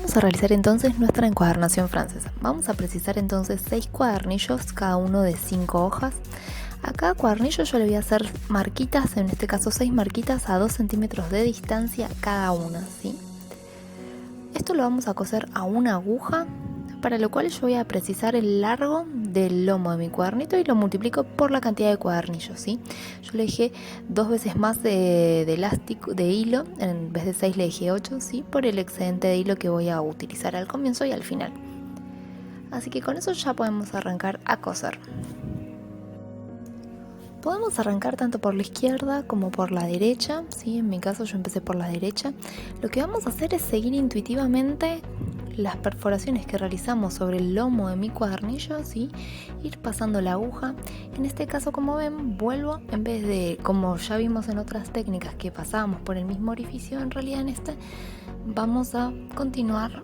Vamos a realizar entonces nuestra encuadernación francesa. Vamos a precisar entonces 6 cuadernillos, cada uno de 5 hojas. A cada cuadernillo yo le voy a hacer marquitas, en este caso 6 marquitas a 2 centímetros de distancia cada una, ¿sí? Esto lo vamos a coser a una aguja, para lo cual yo voy a precisar el largo del lomo de mi cuadernito y lo multiplico por la cantidad de cuadernillos, ¿sí? Yo le dejé 2 veces más de elástico, de hilo, en vez de 6 le dejé 8, ¿sí? Por el excedente de hilo que voy a utilizar al comienzo y al final. Así que con eso ya podemos arrancar a coser. Podemos arrancar tanto por la izquierda como por la derecha, ¿sí? En mi caso yo empecé por la derecha. Lo que vamos a hacer es seguir intuitivamente las perforaciones que realizamos sobre el lomo de mi cuadernillo, ¿sí? Ir pasando la aguja. En este caso, como ven, vuelvo, en vez de, como ya vimos en otras técnicas que pasábamos por el mismo orificio, en realidad en este vamos a continuar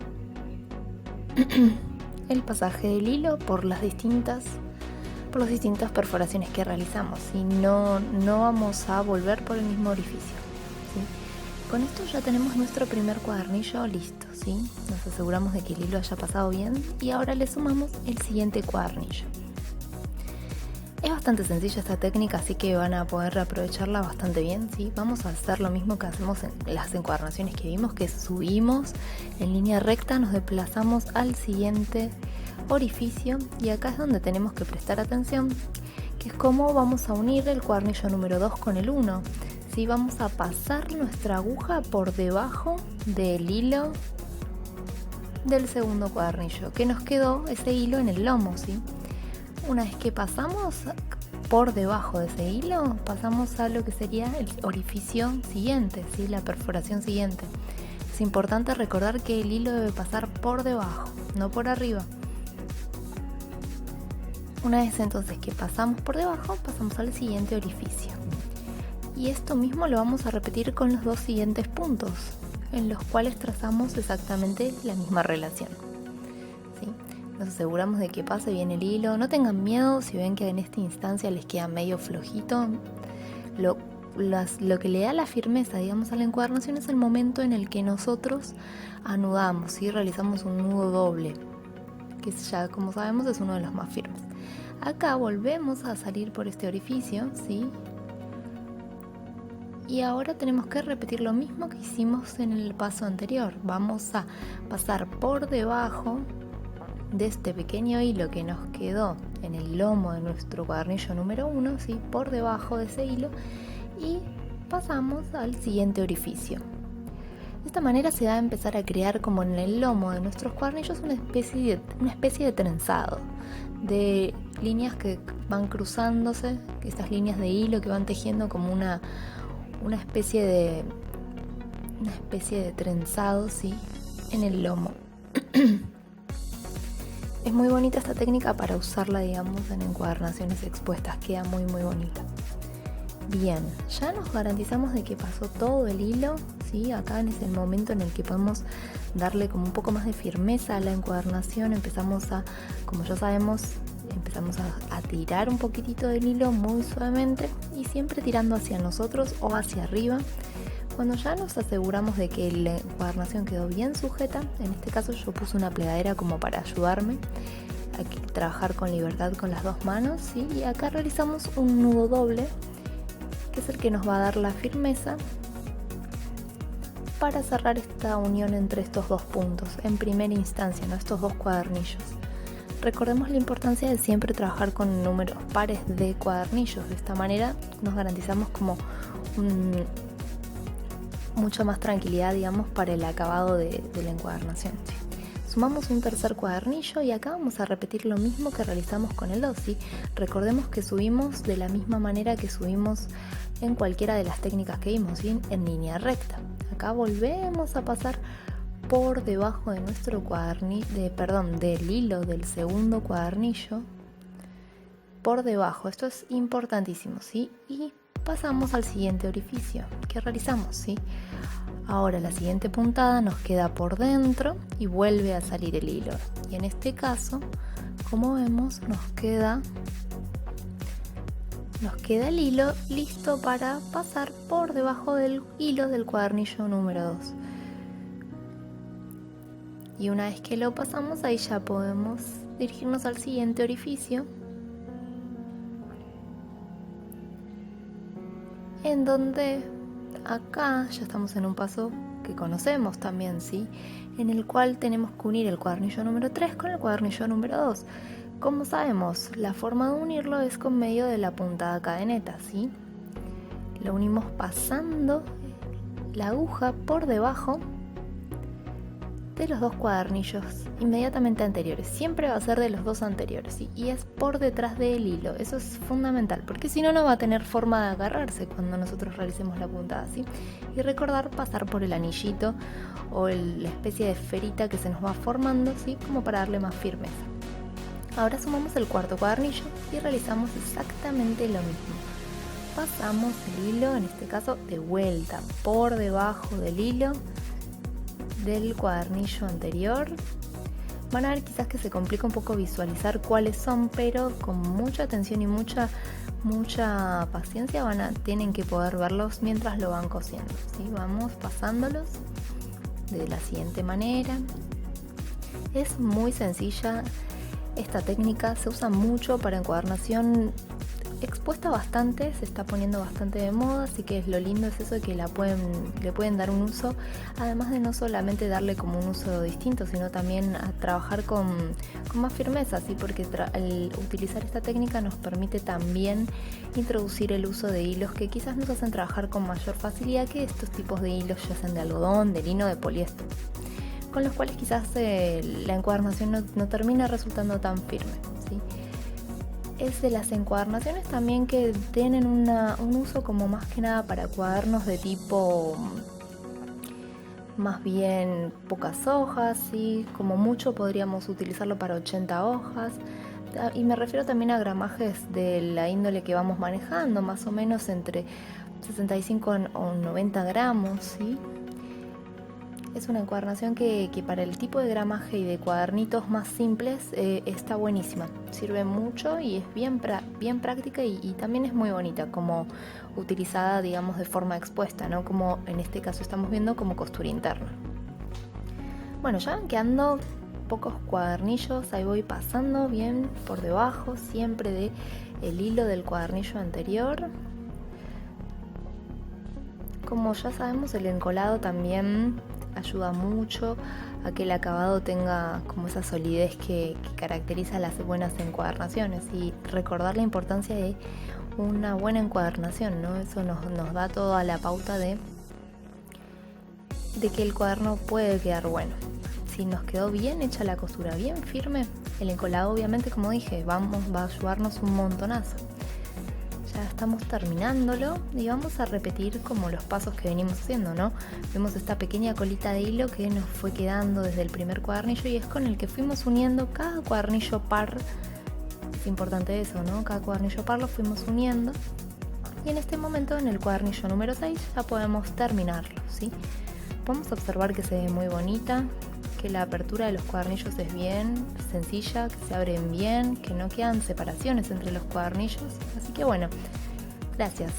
el pasaje del hilo por las distintas perforaciones que realizamos, y no vamos a volver por el mismo orificio, ¿sí? Con esto ya tenemos nuestro primer cuadernillo listo, ¿sí? Nos aseguramos de que el hilo haya pasado bien y ahora le sumamos el siguiente cuadernillo. Es bastante sencilla esta técnica, así que van a poder aprovecharla bastante bien, ¿sí? Vamos a hacer lo mismo que hacemos en las encuadernaciones que vimos, que subimos en línea recta, nos desplazamos al siguiente orificio y acá es donde tenemos que prestar atención, que es cómo vamos a unir el cuadernillo número 2 con el 1. ¿Sí? Vamos a pasar nuestra aguja por debajo del hilo del segundo cuadernillo, que nos quedó ese hilo en el lomo, ¿sí? Una vez que pasamos por debajo de ese hilo, pasamos a lo que sería el orificio siguiente, ¿sí? La perforación siguiente. Es importante recordar que el hilo debe pasar por debajo, no por arriba. Una vez entonces que pasamos por debajo, pasamos al siguiente orificio. Y esto mismo lo vamos a repetir con los dos siguientes puntos, en los cuales trazamos exactamente la misma relación, ¿sí? Nos aseguramos de que pase bien el hilo. No tengan miedo si ven que en esta instancia les queda medio flojito. Lo que le da la firmeza, digamos, a la encuadernación es el momento en el que nosotros anudamos, ¿sí? Realizamos un nudo doble, que ya, como sabemos, es uno de los más firmes. Acá volvemos a salir por este orificio, ¿sí? Y ahora tenemos que repetir lo mismo que hicimos en el paso anterior. Vamos a pasar por debajo de este pequeño hilo que nos quedó en el lomo de nuestro cuadernillo número 1, ¿sí? Por debajo de ese hilo, y pasamos al siguiente orificio. De esta manera se va a empezar a crear, como en el lomo de nuestros cuadernillos, una especie de trenzado, de líneas que van cruzándose, estas líneas de hilo que van tejiendo como una especie de trenzado, ¿sí? En el lomo. Es muy bonita esta técnica para usarla, digamos, en encuadernaciones expuestas, queda muy muy bonita. Bien, ya nos garantizamos de que pasó todo el hilo, ¿sí? Acá es el momento en el que podemos darle como un poco más de firmeza a la encuadernación. Empezamos a, como ya sabemos, a tirar un poquitito del hilo muy suavemente y siempre tirando hacia nosotros o hacia arriba. Cuando ya nos aseguramos de que la encuadernación quedó bien sujeta, en este caso yo puse una plegadera como para ayudarme a trabajar con libertad con las dos manos, ¿sí? Y acá realizamos un nudo doble, que es el que nos va a dar la firmeza para cerrar esta unión entre estos dos puntos en primera instancia, ¿no? Estos dos cuadernillos. Recordemos la importancia de siempre trabajar con números pares de cuadernillos. De esta manera nos garantizamos como mucha más tranquilidad, digamos, para el acabado de la encuadernación. Sumamos un tercer cuadernillo y acá vamos a repetir lo mismo que realizamos con el 2, ¿sí? Recordemos que subimos de la misma manera que subimos en cualquiera de las técnicas que vimos, ¿sí? En línea recta. Acá volvemos a pasar por debajo de nuestro del hilo del segundo cuadernillo, por debajo. Esto es importantísimo, ¿sí? Y pasamos al siguiente orificio que realizamos, ¿sí? Ahora la siguiente puntada nos queda por dentro y vuelve a salir el hilo. Y en este caso, como vemos, nos queda el hilo listo para pasar por debajo del hilo del cuadernillo número 2. Y una vez que lo pasamos, ahí ya podemos dirigirnos al siguiente orificio, en donde acá ya estamos en un paso que conocemos también, ¿sí? En el cual tenemos que unir el cuadernillo número 3 con el cuadernillo número 2. Como sabemos, la forma de unirlo es con medio de la puntada cadeneta, ¿sí? Lo unimos pasando la aguja por debajo de los dos cuadernillos inmediatamente anteriores. Siempre va a ser de los dos anteriores, ¿sí? Y es por detrás del hilo. Eso es fundamental, porque si no, no va a tener forma de agarrarse cuando nosotros realicemos la puntada, ¿sí? Y recordar pasar por el anillito o la especie de esferita que se nos va formando, ¿sí? Como para darle más firmeza. Ahora sumamos el cuarto cuadernillo y realizamos exactamente lo mismo. Pasamos el hilo, en este caso de vuelta, por debajo del hilo del cuadernillo anterior. Van a ver quizás que se complica un poco visualizar cuáles son, pero con mucha atención y mucha paciencia tienen que poder verlos mientras lo van cosiendo, ¿sí? Vamos pasándolos de la siguiente manera. Es muy sencilla esta técnica, se usa mucho para encuadernación expuesta bastante, se está poniendo bastante de moda, así que lo lindo es eso de que le pueden dar un uso, además de no solamente darle como un uso distinto, sino también a trabajar con más firmeza, ¿sí? Porque el utilizar esta técnica nos permite también introducir el uso de hilos que quizás nos hacen trabajar con mayor facilidad que estos tipos de hilos, ya sean de algodón, de lino, de poliéster, con los cuales quizás la encuadernación no termina resultando tan firme, ¿sí? Es de las encuadernaciones también que tienen un uso como más que nada para cuadernos de tipo más bien pocas hojas, ¿sí? Como mucho podríamos utilizarlo para 80 hojas. Y me refiero también a gramajes de la índole que vamos manejando, más o menos entre 65 o 90 gramos, ¿sí? Es una encuadernación que para el tipo de gramaje y de cuadernitos más simples está buenísima. Sirve mucho y es bien práctica y también es muy bonita como utilizada, digamos, de forma expuesta, ¿no? Como en este caso estamos viendo como costura interna. Bueno, ya van quedando pocos cuadernillos, ahí voy pasando bien por debajo, siempre de el hilo del cuadernillo anterior. Como ya sabemos, el encolado también ayuda mucho a que el acabado tenga como esa solidez que caracteriza las buenas encuadernaciones, y recordar la importancia de una buena encuadernación, ¿no? Eso nos da toda la pauta de que el cuaderno puede quedar bueno. Si nos quedó bien hecha la costura, bien firme, el encolado obviamente, como dije, va a ayudarnos un montonazo. Ya estamos terminándolo y vamos a repetir como los pasos que venimos haciendo, ¿no? Vemos esta pequeña colita de hilo que nos fue quedando desde el primer cuadernillo y es con el que fuimos uniendo cada cuadernillo par. Es importante eso, ¿no? Cada cuadernillo par lo fuimos uniendo y en este momento, en el cuadernillo número 6, ya podemos terminarlo, ¿sí? Podemos observar que se ve muy bonita, que la apertura de los cuadernillos es bien sencilla, que se abren bien, que no quedan separaciones entre los cuadernillos. Así que bueno, gracias.